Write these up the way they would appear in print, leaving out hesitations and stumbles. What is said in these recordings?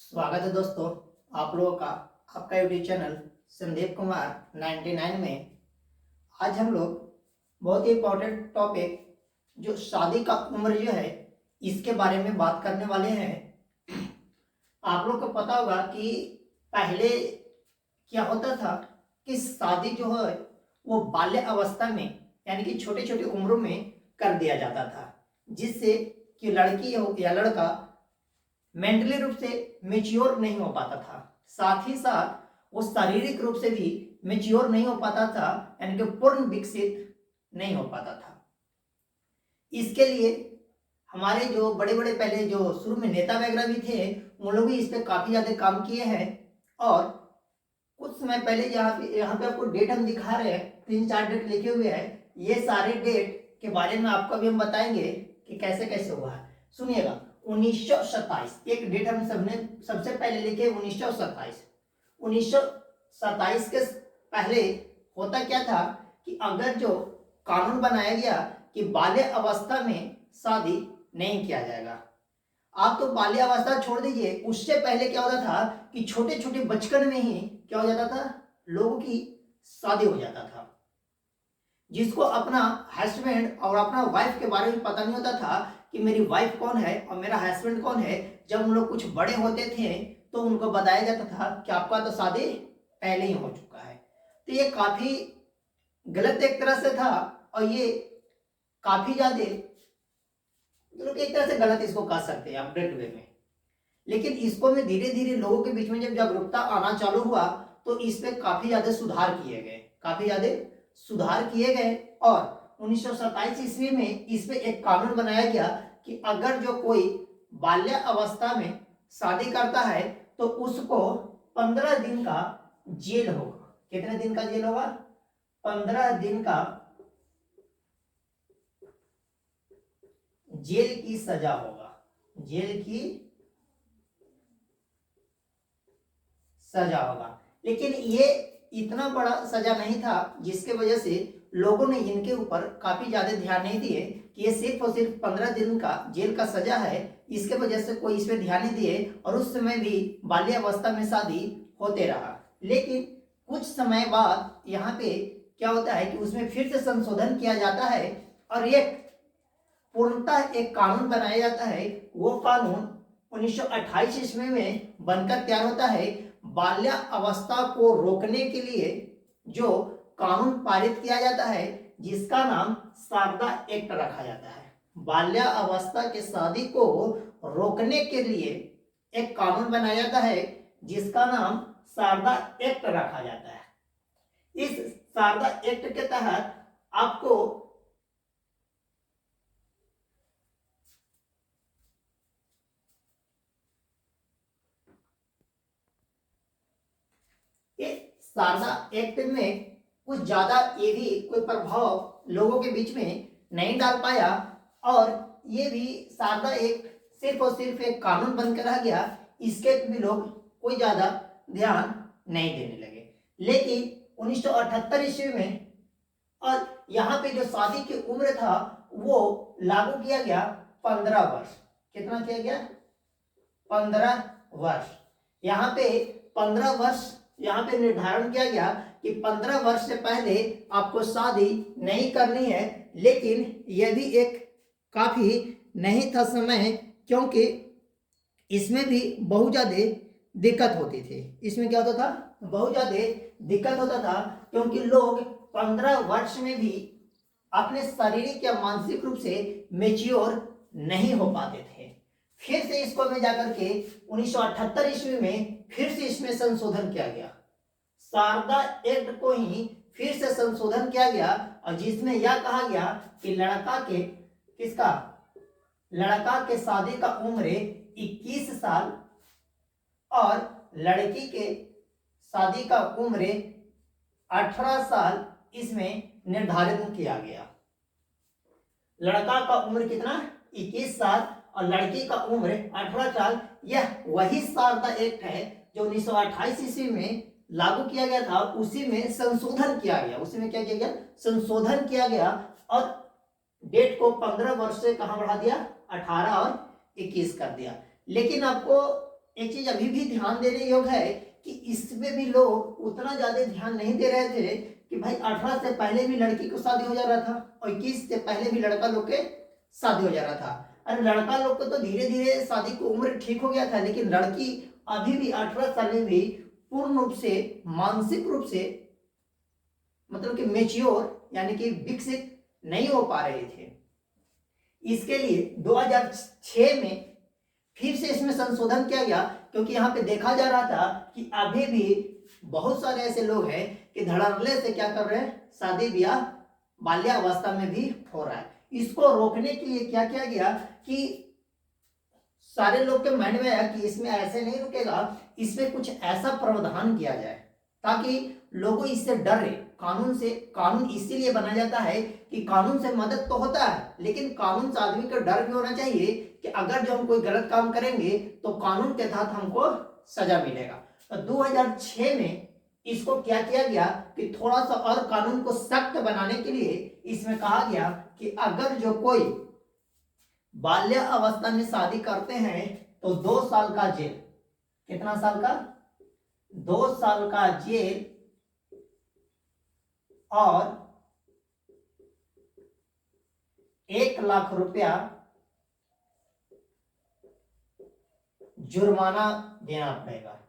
स्वागत है दोस्तों, आप लोगों का आपका यूट्यूब चैनल संदीप कुमार 99 में। आज हम लोग बहुत ही इम्पोर्टेंट टॉपिक जो शादी का उम्र जो है इसके बारे में बात करने वाले हैं। आप लोग को पता होगा कि पहले क्या होता था कि शादी जो है वो बाल्य अवस्था में यानी कि छोटे छोटे उम्रों में कर दिया जाता था, जिससे कि लड़की हो या लड़का मेंटली रूप से मेच्योर नहीं हो पाता था, साथ ही साथ वो शारीरिक रूप से भी मेच्योर नहीं हो पाता था, यानी कि पूर्ण विकसित नहीं हो पाता था। इसके लिए हमारे जो बड़े बड़े पहले जो शुरू में नेता वगैरह भी थे उन लोग भी इस पे काफी ज्यादा काम किए हैं। और कुछ समय पहले यहाँ पे आपको डेट हम दिखा रहे हैं, 3-4 डेट लिखे हुए हैं। ये सारे डेट के बारे में आपको अभी हम बताएंगे कि कैसे कैसे हुआ है। सुनिएगा, 1927 एक डेट हम सबने सबसे पहले लिखे 1927। 1927 के पहले होता क्या था कि अगर जो कानून बनाया गया कि बाल्य अवस्था में शादी नहीं किया जाएगा। आप तो बाल्य अवस्था छोड़ दीजिए, उससे पहले क्या होता था कि छोटे छोटे बचपन में ही क्या हो जाता था, लोगों की शादी हो जाता था। जिसको अपना हस्बैंड और अपना वाइफ के बारे में पता नहीं होता था कि मेरी वाइफ कौन है और मेरा हस्बैंड कौन है। जब उन लोग कुछ बड़े होते थे तो उनको बताया जाता था कि आपका तो शादी पहले ही हो चुका है। तो ये काफी गलत एक तरह से था, और ये काफी ज्यादा लोग एक तरह से गलत इसको कह सकते हैं अपडेट वे में। लेकिन इसको में धीरे धीरे लोगों के बीच में जब जागरूकता आना चालू हुआ तो इस पे काफी ज्यादा सुधार किए गए, काफी ज्यादा सुधार किए गए। और 1927 ईस्वी में इस पे एक कानून बनाया गया कि अगर जो कोई बाल्य अवस्था में शादी करता है तो उसको 15 दिन का जेल होगा। कितने दिन का जेल होगा? 15 दिन का जेल की सजा होगा, जेल की सजा होगा। लेकिन ये इतना बड़ा सजा नहीं था जिसके वजह से लोगों ने इनके ऊपर काफी ज्यादा ध्यान नहीं दिए कि ये सिर्फ और सिर्फ 15 दिन का जेल का सजा है, इसके वजह से कोई इस पे ध्यान नहीं दिए और उस समय भी बाल्यावस्था में शादी होते रहा। लेकिन कुछ समय बाद यहाँ पे क्या होता है कि उसमें फिर से संशोधन किया जाता है और एक पूर्णतः एक कानून बनाया जाता है। वो कानून 1928 ईस्वी में बनकर तैयार होता है। बाल्य अवस्था को रोकने के लिए जो कानून पारित किया जाता है जिसका नाम शारदा एक्ट रखा जाता है। बाल्य अवस्था के शादी को रोकने के लिए एक कानून बनाया जाता है जिसका नाम शारदा एक्ट रखा जाता है। इस शारदा एक्ट के तहत आपको शारदा एक्ट में कुछ ज्यादा ये भी कोई प्रभाव लोगों के बीच में नहीं डाल पाया और ये भी शारदा एक्ट सिर्फ और सिर्फ एक कानून बनकर रह गया। इसके भी लोग कोई ज्यादा ध्यान नहीं देने लगे। लेकिन 1978 ईस्वी में और यहाँ पे जो शादी की उम्र था वो लागू किया गया 15 वर्ष। कितना किया गया? 15 वर्ष। यहाँ पे 15 वर्ष यहाँ पे निर्धारण किया गया कि 15 वर्ष से पहले आपको शादी नहीं करनी है। लेकिन यह भी एक काफी नहीं था समय, क्योंकि इसमें भी बहुत ज्यादा दिक्कत होती थी। इसमें क्या होता था? बहुत ज्यादा दिक्कत होता था, क्योंकि लोग 15 वर्ष में भी अपने शारीरिक या मानसिक रूप से मेच्योर नहीं हो पाते थे। फिर से इसको में जाकर के 1978 ईस्वी में फिर से इसमें संशोधन किया गया। शारदा एक्ट को ही फिर से संशोधन किया गया और जिसमें यह कहा गया कि लड़का के शादी का उम्र 21 साल और लड़की के शादी का उम्र 18 साल इसमें निर्धारित किया गया। लड़का का उम्र कितना? 21 साल और लड़की का उम्र 18 साल। यह वही शारदा एक्ट है जो 1928 ईस्वी में लागू किया गया था। उसी में संशोधन किया गया। उसी में क्या किया गया? संशोधन किया गया और डेट को 15 वर्ष से कहां बढ़ा दिया? 18 और 21 कर दिया। लेकिन आपको एक चीज अभी भी ध्यान देने योग्य है कि इसमें भी लोग उतना ज्यादा ध्यान नहीं दे रहे थे कि भाई 18 से पहले भी लड़की को शादी हो जा रहा था और 21 से पहले भी लड़का लोग के शादी हो जा रहा था। अरे लड़का लोग को तो धीरे धीरे शादी की उम्र ठीक हो गया था, लेकिन लड़की अभी भी 18 साल में भी पूर्ण रूप से मानसिक रूप से मतलब कि मेच्योर यानी कि विकसित नहीं हो पा रहे थे। इसके लिए 2006 में फिर से इसमें संशोधन किया गया, क्योंकि यहाँ पे देखा जा रहा था कि अभी भी बहुत सारे ऐसे लोग हैं कि धड़ल्ले से क्या कर रहे हैं, शादी ब्याह बाल्यावस्था में भी हो रहा है। इसको रोकने के लिए क्या किया गया कि सारे लोग के माइंड में आया कि इसमें ऐसे नहीं रुकेगा, इसमें कुछ ऐसा प्रावधान किया जाए ताकि लोगों इससे डरे। कानून इसीलिए बना जाता है कि कानून से मदद तो होता है, लेकिन कानून से आदमी को डर भी होना चाहिए कि अगर जो हम कोई गलत काम करेंगे तो कानून के तहत हमको सजा मिलेगा। तो 2006 में इसको क्या किया गया कि थोड़ा सा और कानून को सख्त बनाने के लिए इसमें कहा गया कि अगर जो कोई बाल्य अवस्था में शादी करते हैं तो 2 साल का जेल। कितना साल का? 2 साल का जेल और 1 लाख रुपया जुर्माना देना पड़ेगा।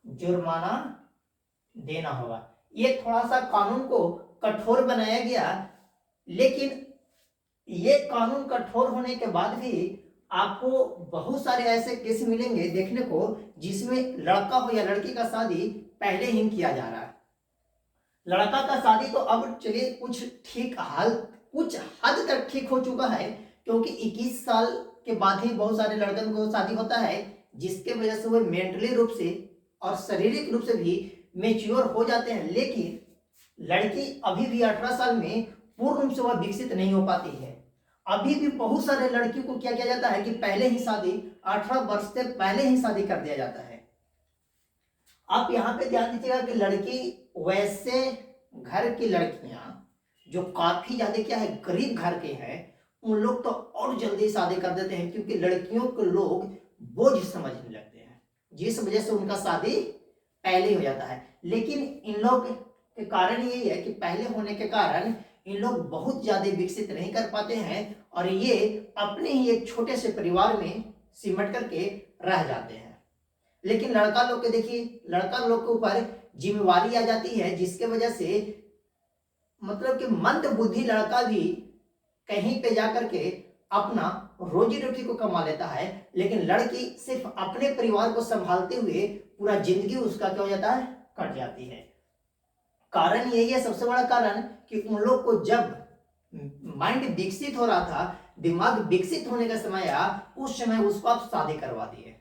जुर्माना देना होगा। ये थोड़ा सा कानून को कठोर बनाया गया, लेकिन ये कानून कठोर होने के बाद भी आपको बहुत सारे ऐसे केस मिलेंगे देखने को जिसमें लड़का हो या लड़की का शादी पहले ही किया जा रहा है। लड़का का शादी तो अब चलिए कुछ हद तक ठीक हो चुका है, क्योंकि 21 साल के बाद ही बहुत सारे लड़कन को शादी होता है, जिसके वजह से वो मेंटली रूप से और शारीरिक रूप से भी मेच्योर हो जाते हैं। लेकिन लड़की अभी भी 18 साल में पूर्ण रूप से वह विकसित नहीं हो पाती है। अभी भी बहुत सारे लड़कियों को क्या किया जाता है कि पहले ही शादी 18 वर्ष से पहले ही शादी कर दिया जाता है। आप यहाँ पे ध्यान दीजिएगा कि लड़की वैसे घर की लड़कियां जो काफी ज्यादा क्या है गरीब घर के हैं, उन लोग तो और जल्दी शादी कर देते हैं, क्योंकि लड़कियों को लोग बोझ समझने लगते हैं, जिस वजह से उनका शादी पहले ही हो जाता है। लेकिन इन लोग के कारण यही है कि पहले होने के कारण इन लोग बहुत ज्यादा विकसित नहीं कर पाते हैं और ये अपने ही एक छोटे से परिवार में सिमट करके रह जाते हैं। लेकिन लड़का लोग के देखिए, लड़का लोग के ऊपर जिम्मेवारी आ जाती है, जिसके वजह से मतलब कि मंद बुद्धि लड़का भी कहीं पे जाकर के अपना रोजी रोटी को कमा लेता है, लेकिन लड़की सिर्फ अपने परिवार को संभालते हुए पूरा जिंदगी उसका क्या हो जाता है, कट जाती है। कारण यही है, सबसे बड़ा कारण कि उन लोग को जब माइंड विकसित हो रहा था, दिमाग विकसित होने का समय आया, उस समय उसको आप शादी करवा दिए।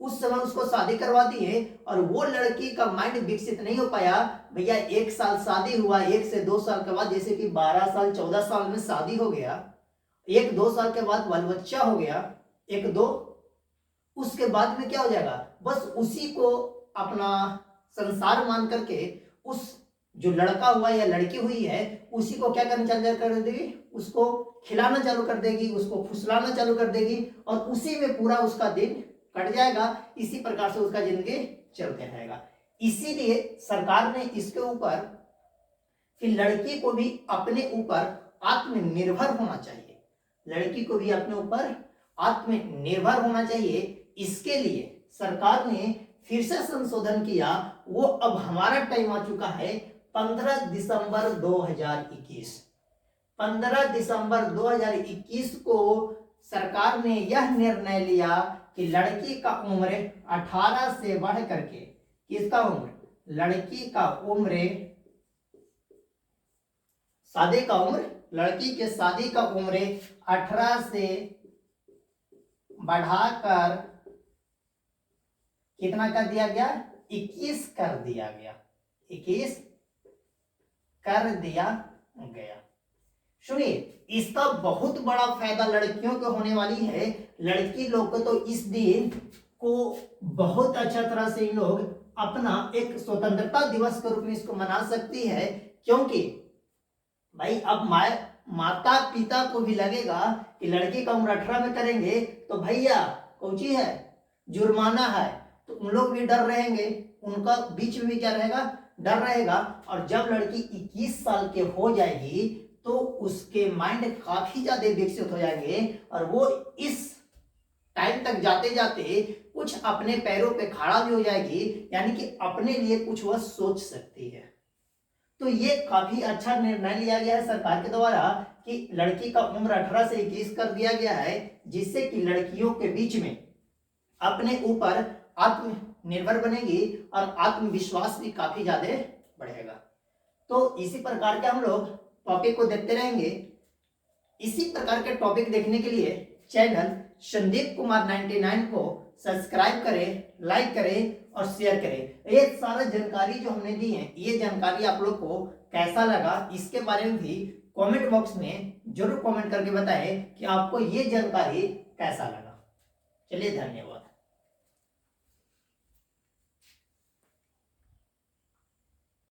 उस समय उसको शादी करवा दिए और वो लड़की का माइंड विकसित नहीं हो पाया। भैया 1 साल शादी हुआ, 1 से 2 साल के बाद जैसे कि 12 साल 14 साल में शादी हो गया, 1-2 साल के बाद बाल बच्चा हो गया, 1-2, उसके बाद में क्या हो जाएगा, बस उसी को अपना संसार मान करके उस जो लड़का हुआ या लड़की हुई है उसी को क्या करना चालू कर देगी, उसको खिलाना चालू कर देगी, उसको फुसलाना चालू कर देगी और उसी में पूरा उसका दिन कट जाएगा। इसी प्रकार से उसका जिंदगी चलते रहेगा। इसीलिए सरकार ने इसके ऊपर कि लड़की को भी अपने ऊपर आत्मनिर्भर होना चाहिए, लड़की को भी अपने ऊपर आत्मनिर्भर होना चाहिए। इसके लिए सरकार ने फिर से संशोधन किया। वो अब हमारा टाइम आ चुका है 15 दिसंबर 2021। 15 दिसंबर 2021 को सरकार ने यह निर्णय लिया कि लड़की का उम्र 18 से बढ़ करके, किसका उम्र, लड़की का उम्र, शादी का उम्र, लड़की के शादी का उम्र 18 से बढ़ाकर कितना कर दिया गया, 21 कर दिया गया, 21 कर दिया गया। सुनिए, इसका बहुत बड़ा फायदा लड़कियों को होने वाली है। लड़की लोग को तो इस दिन को बहुत अच्छा तरह से इन लोग अपना एक स्वतंत्रता दिवस के रूप में इसको मना सकती है, क्योंकि भाई अब माता पिता को भी लगेगा कि लड़की का उम्र 18 में करेंगे तो भैया कौची है, जुर्माना है, तो उन लोग भी डर रहेंगे, उनका बीच में भी क्या रहेगा, डर रहेगा। और जब लड़की 21 साल के हो जाएगी तो उसके माइंड काफी ज्यादा विकसित हो जाएंगे और वो इस टाइम तक जाते जाते कुछ अपने पैरों पे खड़ा भी हो जाएगी, यानी कि अपने लिए कुछ वह सोच सकती है। तो ये काफी अच्छा निर्णय लिया गया है सरकार के द्वारा कि लड़की का उम्र 18 से 21 कर दिया गया है, जिससे कि लड़कियों के बीच में अपने ऊपर आत्मनिर्भर बनेगी और आत्मविश्वास भी काफी ज्यादा बढ़ेगा। तो इसी प्रकार के हम लोग टॉपिक को देखते रहेंगे। इसी प्रकार के टॉपिक देखने के लिए चैनल संदीप कुमार 99 को सब्सक्राइब करें, लाइक करें और शेयर करें। ये सारा जानकारी जो हमने दी है, ये जानकारी आप लोग को कैसा लगा इसके बारे में भी कमेंट बॉक्स में जरूर कमेंट करके बताएं कि आपको ये जानकारी कैसा लगा। चलिए धन्यवाद।